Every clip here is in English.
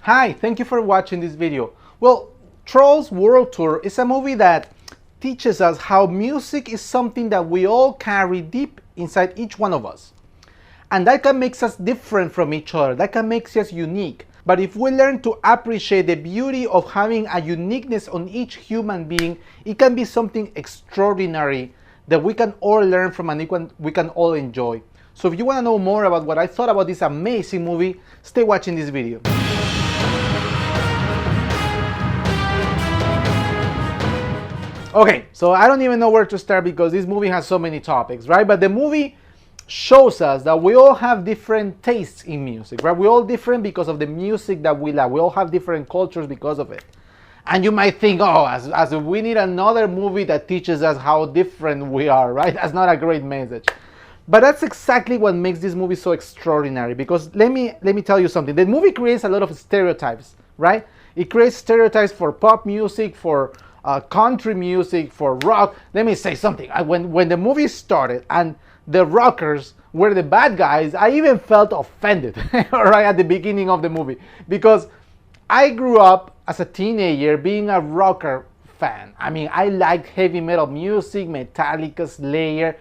Hi, thank you for watching this video. Well, Trolls World Tour is a movie that teaches us how music is something that we all carry deep inside each one of us. And that can make us different from each other, that can make us unique. But if we learn to appreciate the beauty of having a uniqueness on each human being, it can be something extraordinary that we can all learn from and we can all enjoy. So if you want to know more about what I thought about this amazing movie, stay watching this video. Okay, so I don't even know where to start because this movie has so many topics, right? But the movie shows us that we all have different tastes in music, right? We're all different because of the music that we love. We all have different cultures because of it. And you might think, oh, as if we need another movie that teaches us how different we are, right? That's not a great message. But that's exactly what makes this movie so extraordinary, because let me tell you something. The movie creates a lot of stereotypes, right? It creates stereotypes for pop music, for country music, for rock. Let me say something. When the movie started and the rockers were the bad guys, I even felt offended right at the beginning of the movie, because I grew up as a teenager being a rocker fan. I mean, I liked heavy metal music, Metallica, Slayer.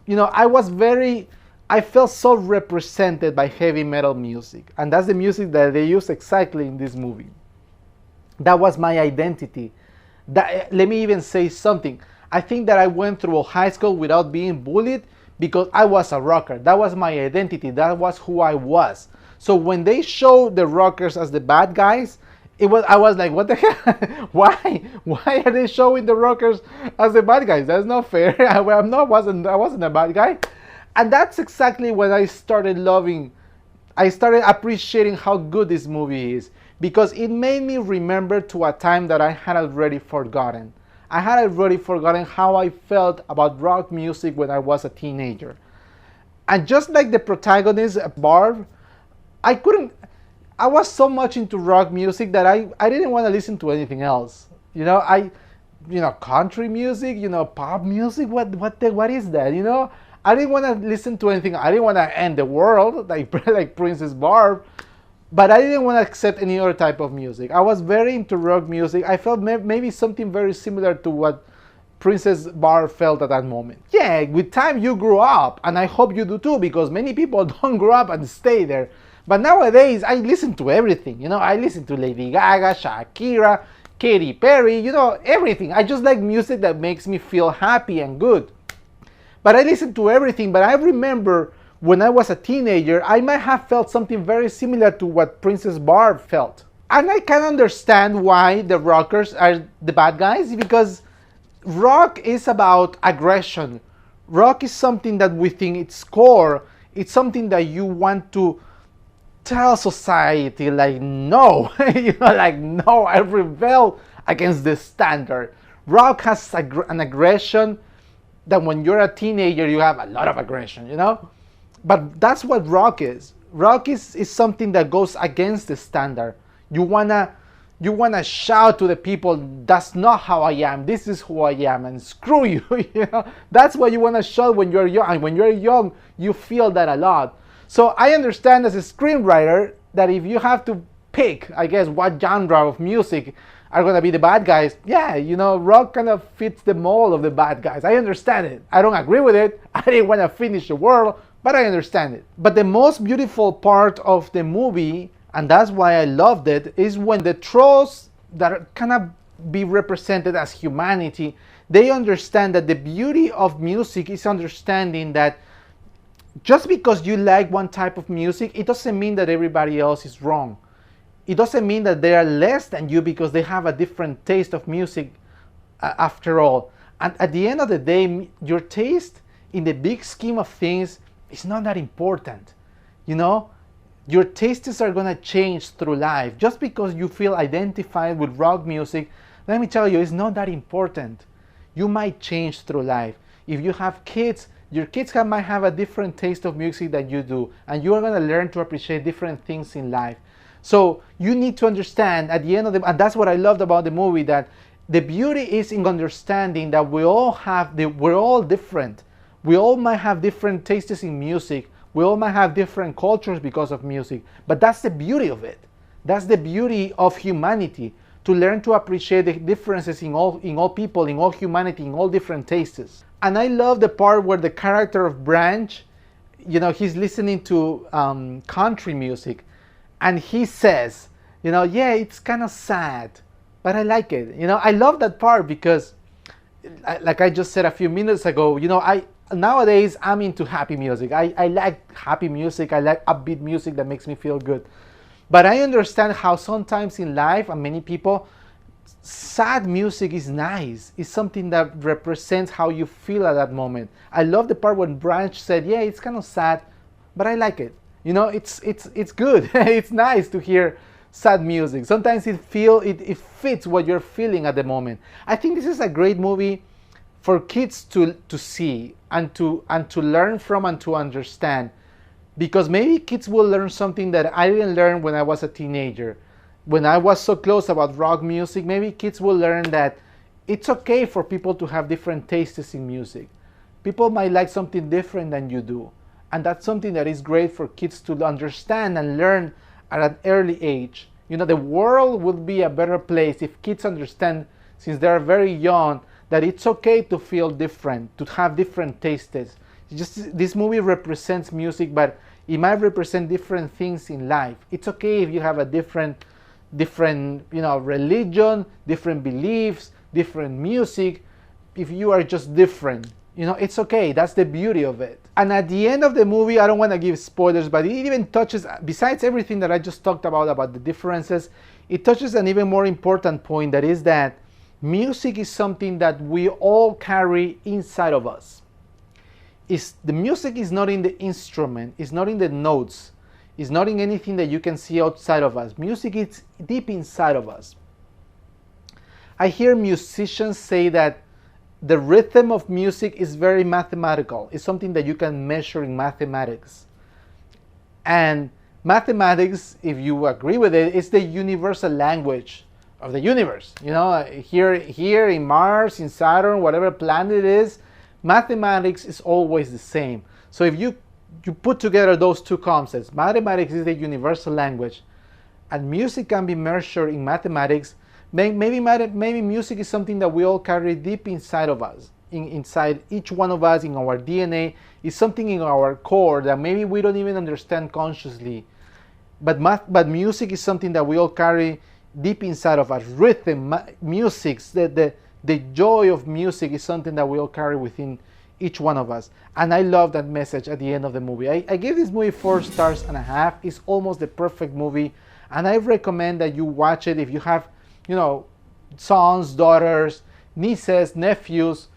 You know, I felt so represented by heavy metal music. And that's the music that they use exactly in this movie. That was my identity. Let me even say something. I think that I went through high school without being bullied because I was a rocker. That was my identity. That was who I was. So when they showed the rockers as the bad guys, I was like, what the hell? Why are they showing the rockers as the bad guys? That's not fair. I wasn't a bad guy. And that's exactly when I started appreciating how good this movie is, because it made me remember to a time that I had already forgotten. I had already forgotten how I felt about rock music when I was a teenager. And just like the protagonist, Barb, I was so much into rock music that I didn't want to listen to anything else. Country music, pop music, what is that? I didn't want to listen to anything. I didn't want to end the world like Princess Barb, but I didn't want to accept any other type of music. I was very into rock music. I felt maybe something very similar to what Princess Barb felt at that moment. Yeah, with time you grew up, and I hope you do too, because many people don't grow up and stay there. But nowadays, I listen to everything. I listen to Lady Gaga, Shakira, Katy Perry, everything. I just like music that makes me feel happy and good. But I listen to everything. But I remember when I was a teenager, I might have felt something very similar to what Princess Barb felt. And I can understand why the rockers are the bad guys, because rock is about aggression. Rock is something that within its core, it's something that you want to tell society, like, no, no, I rebel against the standard. Rock has an aggression that when you're a teenager, you have a lot of aggression, But that's what rock is. Rock is something that goes against the standard. You wanna shout to the people, that's not how I am, this is who I am, and screw you, That's what you wanna shout when you're young. And when you're young, you feel that a lot. So I understand as a screenwriter that if you have to pick, I guess, what genre of music are going to be the bad guys, rock kind of fits the mold of the bad guys. I understand it. I don't agree with it. I didn't want to finish the world, but I understand it. But the most beautiful part of the movie, and that's why I loved it, is when the trolls that kind of be represented as humanity, they understand that the beauty of music is understanding that just because you like one type of music, it doesn't mean that everybody else is wrong. It doesn't mean that they are less than you because they have a different taste of music after all. And at the end of the day, your taste in the big scheme of things is not that important. Your tastes are going to change through life. Just because you feel identified with rock music, let me tell you, it's not that important. You might change through life. If you have kids, your kids might have a different taste of music than you do, and you are going to learn to appreciate different things in life. So you need to understand at the end of and that's what I loved about the movie, that the beauty is in understanding that we're all different. We all might have different tastes in music. We all might have different cultures because of music, but that's the beauty of it. That's the beauty of humanity, to learn to appreciate the differences in all people, in all humanity, in all different tastes. And I love the part where the character of Branch, he's listening to country music, and he says, yeah, it's kind of sad, but I like it. I love that part because, like I just said a few minutes ago, nowadays I'm into happy music. I like happy music. I like upbeat music that makes me feel good. But I understand how sometimes in life, and many people, sad music is nice. It's something that represents how you feel at that moment. I love the part when Branch said, yeah, it's kind of sad, but I like it. It's good. It's nice to hear sad music. Sometimes it fits what you're feeling at the moment. I think this is a great movie for kids to see and to learn from and to understand. Because maybe kids will learn something that I didn't learn when I was a teenager. When I was so close about rock music, maybe kids will learn that it's okay for people to have different tastes in music. People might like something different than you do. And that's something that is great for kids to understand and learn at an early age. The world would be a better place if kids understand, since they're very young, that it's okay to feel different, to have different tastes. This movie represents music, but it might represent different things in life. It's okay if you have a different religion, different beliefs, different music. If you are just different, it's okay. That's the beauty of it. And at the end of the movie, I don't want to give spoilers, but it even touches, besides everything that I just talked about the differences, it touches an even more important point, that is that music is something that we all carry inside of us. The music is not in the instrument, it's not in the notes, it's not in anything that you can see outside of us. Music is deep inside of us. I hear musicians say that the rhythm of music is very mathematical. It's something that you can measure in mathematics. And mathematics, if you agree with it, is the universal language of the universe. Here in Mars, in Saturn, whatever planet it is, mathematics is always the same. So if you put together those two concepts, mathematics is the universal language, and music can be measured in mathematics. Maybe music is something that we all carry deep inside of us, inside each one of us, in our DNA. It's something in our core that maybe we don't even understand consciously. But music is something that we all carry deep inside of us. Rhythm, music, the joy of music is something that we all carry within each one of us. And I love that message at the end of the movie. I gave this movie 4.5 stars. It's almost the perfect movie. And I recommend that you watch it if you have, sons, daughters, nieces, nephews.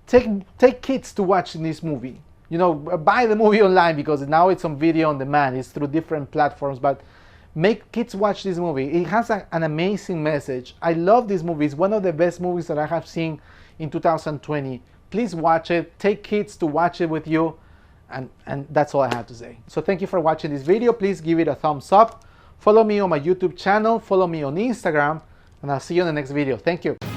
Take kids to watch this movie. Buy the movie online, because now it's on video on demand. It's through different platforms. But make kids watch this movie. It has an amazing message. I love this movie. It's one of the best movies that I have seen in 2020. Please watch it. Take kids to watch it with you. And that's all I have to say. So thank you for watching this video. Please give it a thumbs up. Follow me on my YouTube channel. Follow me on Instagram. And I'll see you in the next video. Thank you.